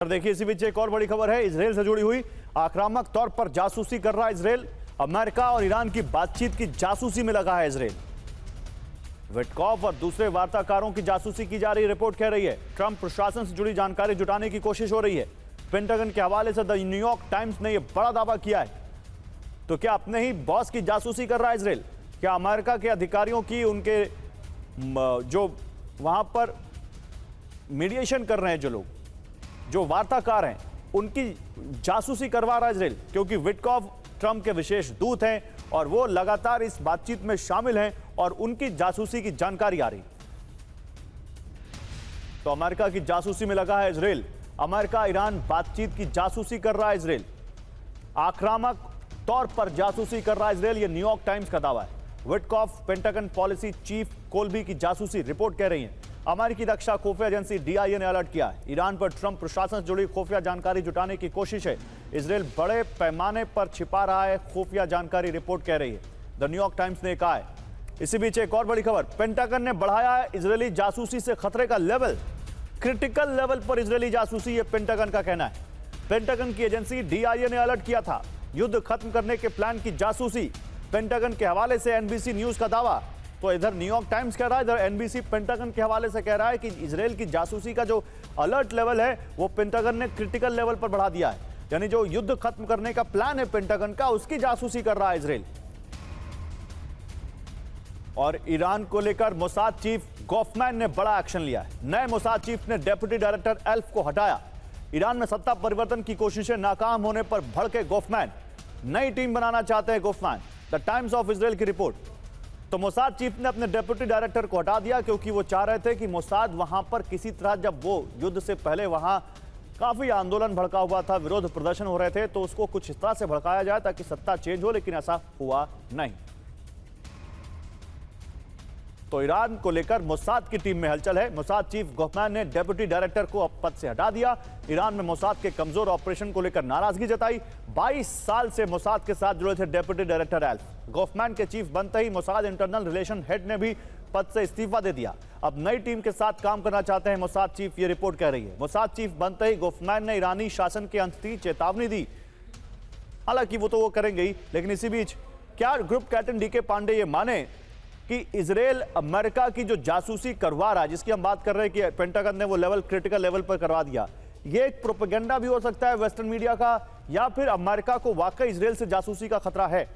देखिए इसी बीच एक और बड़ी खबर है इजराइल से जुड़ी हुई। आक्रामक तौर पर जासूसी कर रहा है इजराइल। अमेरिका और ईरान की बातचीत की जासूसी में लगा है इजराइल। विटकॉफ और दूसरे वार्ताकारों की जासूसी की जा रही रिपोर्ट कह रही है। ट्रंप प्रशासन से जुड़ी जानकारी जुटाने की कोशिश हो रही है। पेंटागन के हवाले से द न्यूयॉर्क टाइम्स ने यह बड़ा दावा किया है। तो क्या अपने ही बॉस की जासूसी कर रहा है इजराइल? क्या अमेरिका के अधिकारियों की, उनके जो वहां पर मीडिएशन कर रहे हैं, जो लोग, जो वार्ताकार हैं, उनकी जासूसी करवा रहा है इजराइल? क्योंकि विटकॉफ ट्रंप के विशेष दूत हैं और वो लगातार इस बातचीत में शामिल हैं और उनकी जासूसी की जानकारी आ रही। तो अमेरिका की जासूसी में लगा है इजराइल। अमेरिका ईरान बातचीत की जासूसी कर रहा है इजराइल। आक्रामक तौर पर जासूसी कर रहा है इजराइल, यह न्यूयॉर्क टाइम्स का दावा है। विटकॉफ पेंटागन पॉलिसी चीफ कोल्बी की जासूसी रिपोर्ट कह रही है। अमेरिकी रक्षा खुफिया एजेंसी DIA ने अलर्ट किया है। ईरान पर ट्रंप प्रशासन से जुड़ी खुफिया जानकारी जुटाने की कोशिश है। इजराइल बड़े पैमाने पर छिपा रहा है खुफिया जानकारी, रिपोर्ट कह रही है। द न्यूयॉर्क टाइम्स ने कहा है। इसी बीच एक और बड़ी खबर, पेंटागन ने बढ़ाया है इजरायली जासूसी से खतरे का लेवल। क्रिटिकल लेवल पर इजरायली जासूसी, यह पेंटागन का कहना है। पेंटागन की एजेंसी DIA ने अलर्ट किया था। युद्ध खत्म करने के प्लान की जासूसी, पेंटागन के हवाले से NBC न्यूज का दावा। तो इधर न्यूयॉर्क टाइम्स कह रहा है, इधर NBC पेंटागन के हवाले से कह रहा है कि इजराइल की जासूसी का जो अलर्ट लेवल है वो पेंटागन ने क्रिटिकल लेवल पर बढ़ा दिया है। यानी जो युद्ध खत्म करने का प्लान है पेंटागन का, उसकी जासूसी कर रहा है इजराइल। और ईरान को लेकर मोसाद चीफ गॉफमैन ने बड़ा एक्शन लिया है। नए मोसाद चीफ ने डेप्यूटी डायरेक्टर एल्फ को हटाया। ईरान में सत्ता परिवर्तन की कोशिशें नाकाम होने पर भड़के गॉफमैन। नई टीम बनाना चाहते हैं Goffman, the times of Israel की रिपोर्ट। तो मोसाद चीफ ने अपने डेप्यूटी डायरेक्टर को हटा दिया क्योंकि वो चाह रहे थे कि मोसाद वहां पर किसी तरह, जब वो युद्ध से पहले वहां काफी आंदोलन भड़का हुआ था, विरोध प्रदर्शन हो रहे थे, तो उसको कुछ इस तरह से भड़काया जाए ताकि सत्ता चेंज हो, लेकिन ऐसा हुआ नहीं। तो ईरान को लेकर मोसाद की टीम में हलचल है। मोसाद चीफ गॉफमैन ने डेप्यूटी डायरेक्टर को पद से हटा दिया। ईरान में मोसाद के कमजोर ऑपरेशन को लेकर नाराजगी जताई। 22 साल से मोसाद के साथ जुड़े थे डेप्यूटी डायरेक्टर एल्फ। गॉफमैन के चीफ बनते ही मोसाद इंटरनल रिलेशन हेड ने भी पद से इस्तीफा दे दिया। अब नई टीम के साथ काम करना चाहते हैं मोसाद चीफ, ये रिपोर्ट कह रही है। मोसाद चीफ बनते ही गॉफमैन ने ईरानी शासन के अंत की चेतावनी दी। हालांकि वो तो वो करेंगे ही, लेकिन इसी बीच क्या ग्रुप कैप्टन DK पांडे ये माने कि इजराइल अमेरिका की जो जासूसी करवा रहा है, जिसकी हम बात कर रहे हैं कि पेंटागन ने वो लेवल क्रिटिकल लेवल पर करवा दिया, ये एक प्रोपेगेंडा भी हो सकता है वेस्टर्न मीडिया का, या फिर अमेरिका को वाकई इजराइल से जासूसी का खतरा है?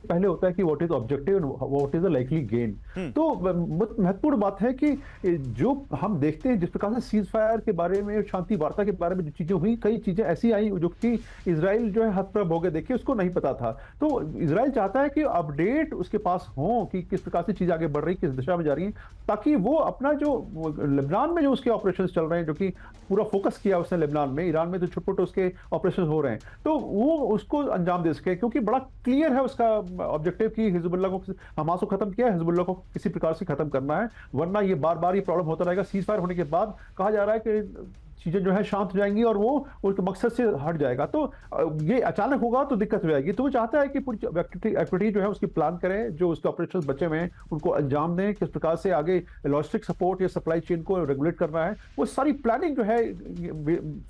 पहले होता है कि what is objective, what is the likely gain. तो महत्वपूर्ण बात है कि जो हम देखते हैं जिस प्रकार से सीज फायर के बारे में, शांति वार्ता के बारे में जो चीजें हुई, कई चीजें ऐसी आई जो कि इजराइल जो है हतप्रभ हो गए, देखिए उसको नहीं पता था। तो इजराइल चाहता है कि अपडेट उसके पास हो कि किस प्रकार से चीजें आगे बढ़ रही, किस दिशा में जा रही है, ताकि वो अपना जो लेबनान में जो उसके ऑपरेशन चल रहे हैं, जो कि पूरा फोकस किया उसने लेबनान में, ईरान में जो छोटे-छोटे उसके ऑपरेशन हो रहे हैं, तो वो उसको अंजाम दे सके, क्योंकि बड़ा क्लियर है उसका ऑब्जेक्टिव की हिजबुल्लाह को, हमास को खत्म किया है, हिजबुल्लाह को किसी प्रकार से खत्म करना है, वरना ये बार बार ये प्रॉब्लम होता रहेगा। सीज फायर होने के बाद कहा जा रहा है कि चीजें जो है शांत हो जाएंगी और वो उसके मकसद से हट जाएगा। तो ये अचानक होगा तो दिक्कत हो जाएगी। तो वो चाहता है कि पूरी एक्टिविटी जो है उसकी प्लान करें, जो उसके ऑपरेशंस बचे हुए हैं उनको अंजाम दें, किस प्रकार से आगे लॉजिस्टिक सपोर्ट या सप्लाई चेन को रेगुलेट करना है, वो सारी प्लानिंग जो है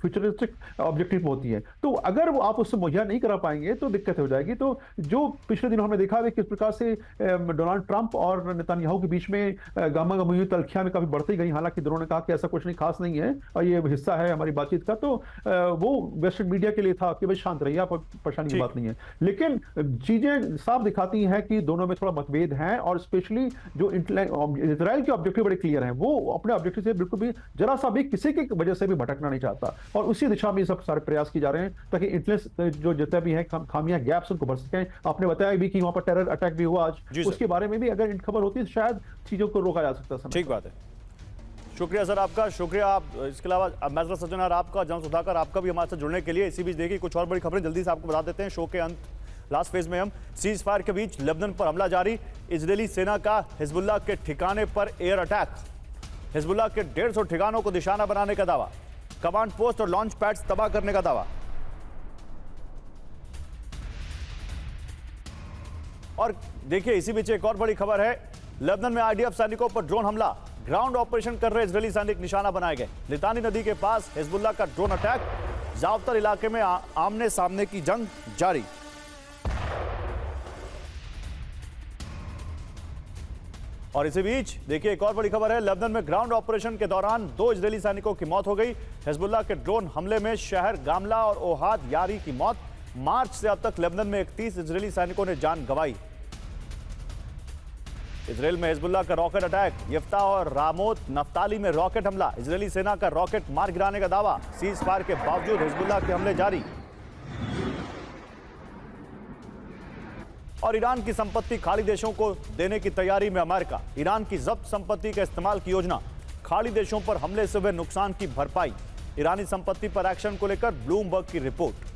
फ्यूचरिस्टिक ऑब्जेक्टिव होती है। तो अगर वो आप उससे मुहैया नहीं करा पाएंगे तो दिक्कत हो जाएगी। तो जो पिछले दिनों हमने देखा है किस प्रकार से डोनाल्ड ट्रंप और नेतन्याहू के बीच में गामा गमी तलखियां में काफी बढ़ती गई, हालांकि दोनों ने कहा कि ऐसा कुछ नहीं खास नहीं है और ये हिस्सा है हमारी बातचीत का। तो वो वेस्टर्न मीडिया के लिए था कि भाई शांत रहिए, आप परेशानी की बात नहीं है, लेकिन चीजें साफ दिखाती हैं कि दोनों में थोड़ा मतभेद है। और स्पेशली जो इजराइल के ऑब्जेक्टिव बड़े क्लियर हैं, वो अपने ऑब्जेक्टिव से बिल्कुल भी जरा सा भी किसी की वजह से भी भटकना नहीं चाहता, और उसी दिशा में सब सारे प्रयास किए जा रहे हैं ताकि इंटेलिजेंस जो जितने भी हैं खामियां, गैप्स, उनको भर सकें। आपने बताया भी कि वहां पर टेरर अटैक भी हुआ आज, उसके बारे में भी अगर खबर होती तो शायद चीजों को रोका जा सकता। ठीक बात है, शुक्रिया सर आपका, शुक्रिया आप। इसके अलावा अम्बेसडर सज्जनार आपका, जनरल सुधाकर आपका भी हमारे साथ जुड़ने के लिए। इसी बीच देखिए कुछ और बड़ी खबरें जल्दी से आपको बता देते हैं। शो के अंत लास्ट फेज में हम सीज फायर के बीच लेबनान पर हमला जारी। इजरायली सेना का हिजबुल्लाह के ठिकाने पर एयर अटैक। हिजबुल्लाह के 150 ठिकानों को निशाना बनाने का दावा। कमांड पोस्ट और लॉन्च पैड्स तबाह करने का दावा। और देखिए इसी बीच एक और बड़ी खबर है, लेबनान में IDF सैनिकों पर ड्रोन हमला। ग्राउंड ऑपरेशन कर रहे इजरायली सैनिक निशाना बनाए गए। लितानी नदी के पास हिजबुल्लाह का ड्रोन अटैक, जावतर इलाके में आमने सामने की जंग जारी। और इसी बीच देखिए एक और बड़ी खबर है, लेबनान में ग्राउंड ऑपरेशन के दौरान 2 इजरायली सैनिकों की मौत हो गई। हिजबुल्लाह के ड्रोन हमले में शहर गामला और ओहाद यारी की मौत। मार्च से अब तक लेबनान में 31 इजरायली सैनिकों ने जान गंवाई। इजरायल में हिजबुल्लाह का रॉकेट अटैक, यफ्ता और रामोत नफ्ताली में रॉकेट हमला, इजरायली सेना का रॉकेट मार गिराने का दावा। सीज फायर के बावजूद हिजबुल्लाह के हमले जारी। और ईरान की संपत्ति खाड़ी देशों को देने की तैयारी में अमेरिका। ईरान की जब्त संपत्ति का इस्तेमाल की योजना, खाड़ी देशों पर हमले से हुए नुकसान की भरपाई। ईरानी संपत्ति पर एक्शन को लेकर ब्लूमबर्ग की रिपोर्ट।